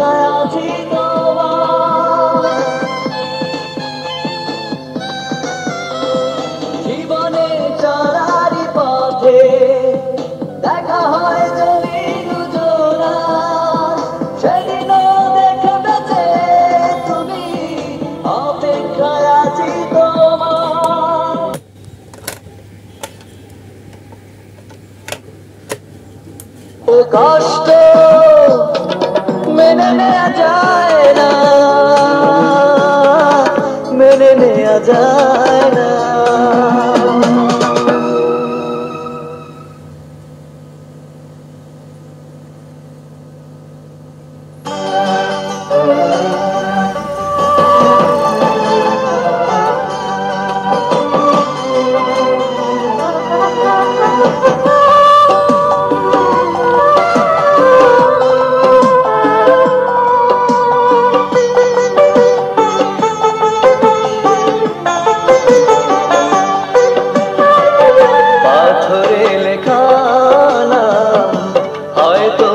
অপেক্ষায় আছি তোমার। জীবনে চলারই পথে দেখা হয় যদি দুজনার, সেদিনও দেখবে যে তুমি অপেক্ষায় আছি তোমার। ও কষ্ট মেনে নেওয়া যায় না, মেনে নেওয়া যায় না। পাথরে লেখা নাম হয়তো